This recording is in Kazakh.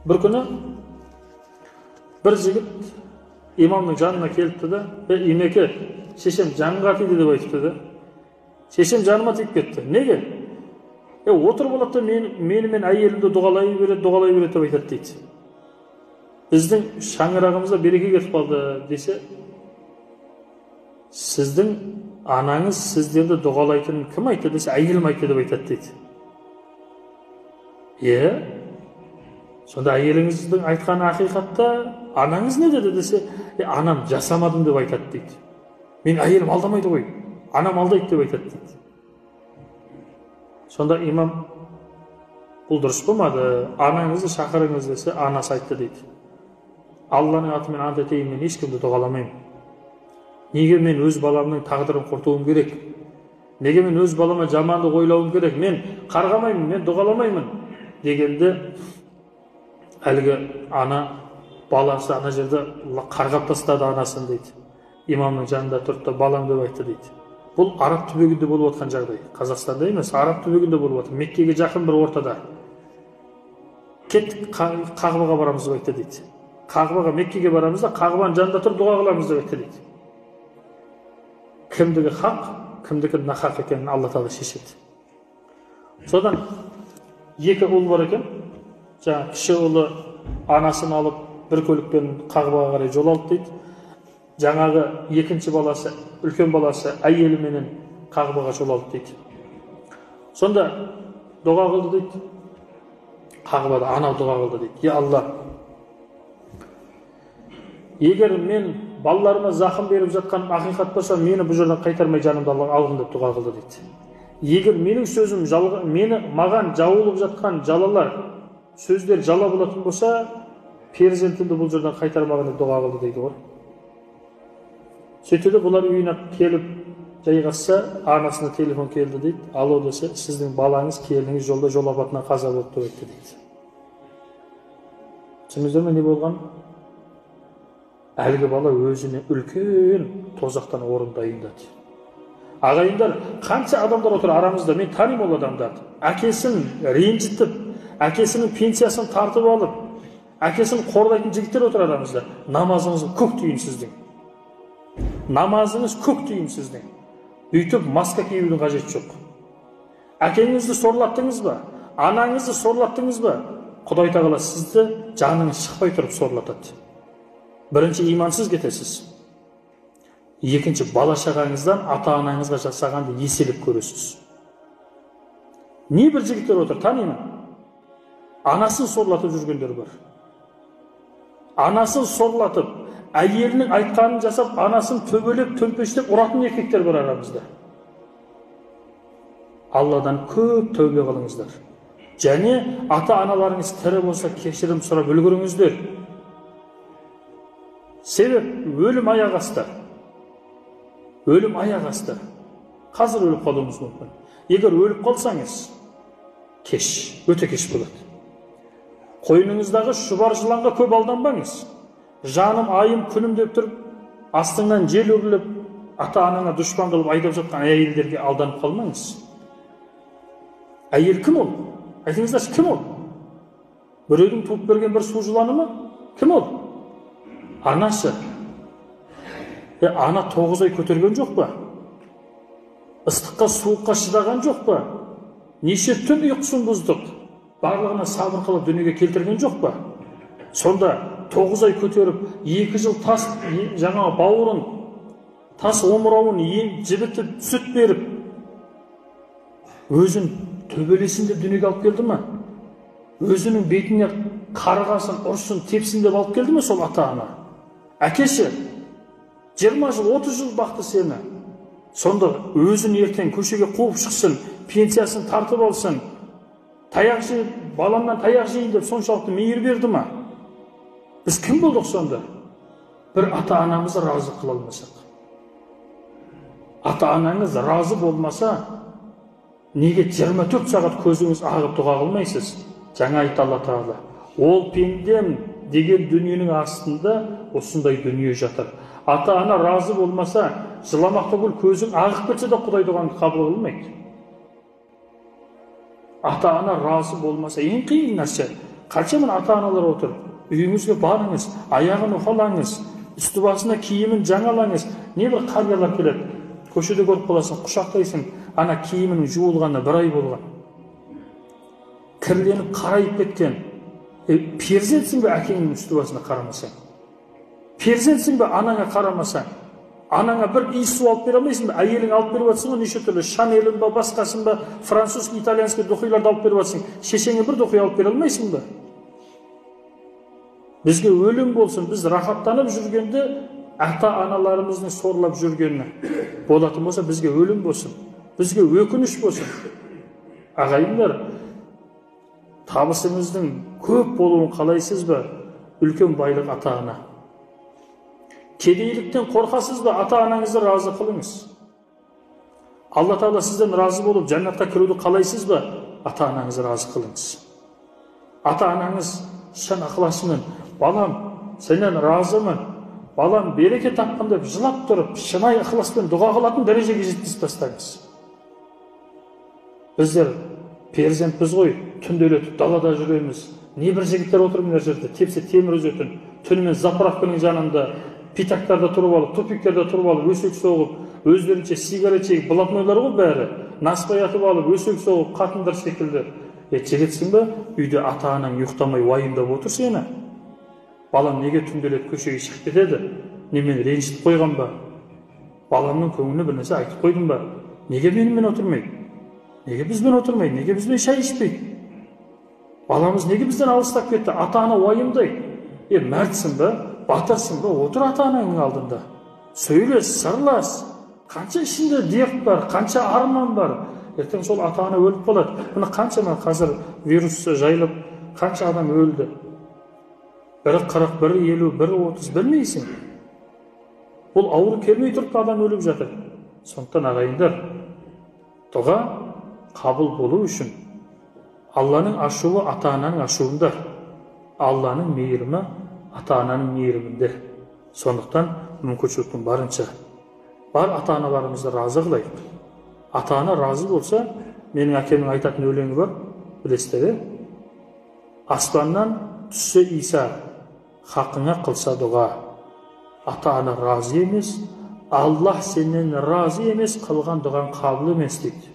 Bir күні bir жігіт имамның жанына келіпті да, "Имеке, шешем жанға тиді" деп айтыпты да. "Шешем жаныма тиіп кетті. Неге?" "Отыр болады да менімен әйелімді дұғалай береді" деп айтады дейді. "Біздің шаңырағымызда береке кетіп қалды" десе, "Сіздің анаңыз сіздерді дұғалайтынын кім айтты?" десе, "Әйелім айтты" деп айтады дейді. Сонда әйеліңіздің айтқаны ақиқатта, анаңыз не деді десе, "Анам жасамадым" деп айтады дейді. "Мен әйелім алдамайды ғой, анам алдайды" деп айтады дейді. Сонда имам, "Бұл дұрыс болмады, анаңызды шақырыңыз" десе, анасы айтты дейді. "Алланың атымен ант етейін, мен ешкімді дұғаламаймын. Неге мен өз баламның тағдырын құртуым керек? Неге мен өз балама жамандық ойлауым керек? Мен қарғамаймын, мен дұғаламаймын" дегенде, әлгі ана баласы ана жерде қарғап тастады анасын дейді. Имамның жанында тұрды да, "Балам" деп айтты дейді. Бұл Араб түбегінде болып жатқан жағдай. Қазақстанда емес, Араб түбегінде болып жатыр. Меккеге жақын бір ортада. "Кеттік, Қағбаға барамыз" деп айтты дейді. Қағбаға, Меккеге барамыз да, Қағбаның жанында тұрып дұға қыламыз деп айтты дейді. Кімдігі хақ, кімдікі нахақ екенін Алла Тағала шешеді. Содан екі ұл бар екен. Жаңа кіші ұлы анасын алып бір көлікпен Қағбаға қарай жол алды дейді. Жаңағы екінші баласы, үлкен баласы әйеліменен Қағбаға жол алды дейді. Сонда дұға қылды дейді. Қағбада анау дұға қылды дейді. "Е Алла, егер мен балаларыма зақым беріп жатқан ақиқат болса, мені бұл жерден қайтармай жанымды алғын" деп дұға қылды дейді. "Егер менің сөзім маған жауылып жатқан жалалар, сөздер жала болатын болса, перзентімді бұл жерден қайтармағын" деп дұға қылды дейді ғой. Сөйтті де бұлар үйіне келіп жайғасса, анасына телефон келді дейді. "Алло" десе, "Сіздің балаңыз, келініңіз жолда жол апатынан қаза болып деп айтты" дейді. Түсіндіңіздер ме не болған? Әлгі бала өзіне үлкен тозақтан орын дайындады. Ағайындар, қанша адамдар отыр арамызда, мен танимын ол адамдарды. Әкесін ренжітіп, әкесінің пенсиясын тартып алып, әкесін қорғайтын жігіттер отыр арамызда. Намазыңыз көк түйін сіздің. Намазыңыз көк түйін сіздің. Бүйтіп маска киюдің қажеті жоқ. Әкеңізді сорлаттыңыз ба? Анаңызды сорлаттыңыз ба? Құдай Тағала сізді жаныңыз шықпай тұрып сорлатады. Бірінші, имансыз кетесіз. Екінші, бала шағаңыздан ата-анаңызға жасағанды еселеп көресіз. Не бір жігіттер отыр, танимын. Анасын сорлатып жүргендер бар. Анасын сорлатып, әйелінің айтқанын жасап, анасын төбелеп, төмпештеп ұратын еркектер бар арамызда. Алладан көп тәубе қылыңыздар. Және ата-аналарыңыз тірі болса кешірім сұрап үлгеріңіздер. Себеп өлім аяқ асты. Өлім аяқ асты. Қазір өліп қалуыңыз мүмкін. Егер өліп қалсаңыз, кеш, өте кеш болады. Қойныңыздағы шұбар жыланға көп алданбаңыз. Жаным, айым, күнім деп тұрып, астыңнан жел үрлеп, ата-анаңа дұшпан қылып айдап жатқан әйелдерге алданып қалмаңыз. Әйел кім ол? Айтыңыздаршы, кім ол? Біреудің туып берген бір су жыланы ма? Кім ол? Анасы. Ана 9 ай көтерген жоқ па? Ыстыққа, суыққа шыдаған жоқ па? Неше түн ұйқысын бұздық? Барлығына сабыр қылып дүниеге келтірген жоқ па? Сонда 9 ай көтеріп, 2 жыл тас жаңа бауырын, тас омырауын жібітіп, сүт беріп, өзін төбелесін деп дүниеге алып келді ма? Өзінің бетіне қарғасын, ұрсын, тепсін деп алып келді ме сол ата-ана? Әкеші, 20 жыл, 30 жыл бақты сені. Сонда өзін ертең көшеге қуып шықсын, пенсиясын тартып алсын, таяқ жейіп, баламнан таяқ жейін деп соншалықты мейір берді ма? Біз кім болдық сонда? Бір ата-анамызды разы қыла алмасақ. Ата-анаңыз разы болмаса, неге 24 сағат көзіңіз ағып дұға қылмайсыз? Жаңа айтты Алла Тағала. Ол пендем деген дүниенің астында осындай дүние жатыр. Ата-ана разы болмаса, жыламақта бұл көзің ағып кетсе де Құдай дұғаңды қабыл қылмайды. Ата-ана разы болмаса, ең қиын нәрсе. Қанша мына ата-аналар отыр. Үйіңізге барыңыз, аяғын уқалаңыз, үсті басына киімін жаңалаңыз. Не бір қариялар келеді. Көшеде көріп қаласың, құшақтайсың, ана киімінің жуылғанына 1 ай болған. Кірленіп қарайып кеткен. Перзентсің бе әкеңнің үсті басына қарамасаң? Перзентсің бе анаңа қарамасаң? Анаңа бір үй су алып бере алмайсың ба? Әйелің алып беріп жатсың ғой, неше түрлі Шанелін ба, басқасын ба, француз, итальянский духиларды алып беріп жатсың. Шешеңе бір духи алып бере алмайсың ба? Бізге өлім болсын, біз рахаттанып жүргенде ата-аналарымыздың сорлап жүргені болатын болса, бізге өлім болсын, бізге өкініш болсын. Ағайындар, табысыңыздың көп болуын қалайсыз ба? Үлкен байлық ата-ана. Кедейліктен қорқасыз ба? Ата-анаңызды разы қылыңыз. Алла Тағала сізден разы болып, жәннатқа кіруді қалайсыз ба? Ата-анаңызды разы қылыңыз. Ата-анаңыз шын ықыласымен, балам, сенен разымын, балам, береке тапқын деп жылап тұрып, шынайы ықыласпен дұға қылатын дәрежеге жеткізіп тастаңыз. Біздер перзентпіз ғой, түнделетіп далада жүреміз. Небір жігіттер отыр мына жерде, тепсе темір үзетін, түнімен заправканың жанында, питактарда тұрып алып, тупиктерде тұрып алып, өсек соғып, өздерінше сигарет шегіп, блатнойлар ғой бәрі, наспай атып алып, өсек соғып, қатындар секілді. Жігітсің бе, үйде ата-анаң ұйықтамай уайымдап отыр сені. Балам неге түнделетіп көшеге шығып кетеді? Немен ренжітіп қойған ба? Баламның көңіліне бір нәрсе айтып қойдым ба? Неге менімен отырмайды? Неге бізбен отырмайды? Неге бізбен шай ішпейді? Баламыз неге бізден алыстап кетті? Ата-ана уайымдайды. Мәртсің бе, батырсың бе, отыр ата-ананың алдында. Сөйлес, сырлас. Қанша ішінде дерт бар, қанша арман бар. Ертең сол ата-ана өліп қалады. Мына қаншама қазір вирус жайылып, қанша адам өлді. Бірі 40, бірі 50, бірі 30, білмейсің. Бұл ауыр келмей тұрып адам өліп жатыр. Сондықтан ағайындар, дұға қабыл болу үшін Алланың ашуы ата-ананың ашуында, Алланың мейірімі ата-ананың мейірімінде. Сондықтан мүмкіншіліктің барынша бар ата-аналарымызды разы қылайық. Ата-ана разы болса, менің әкемнің айтатын өлеңі бар, білесіздер, аспаннан түссе Иса, хақыңа қылса дұға. Ата-ана разы емес, Аллах сенен разы емес, қылған дұған қабыл емес дейді.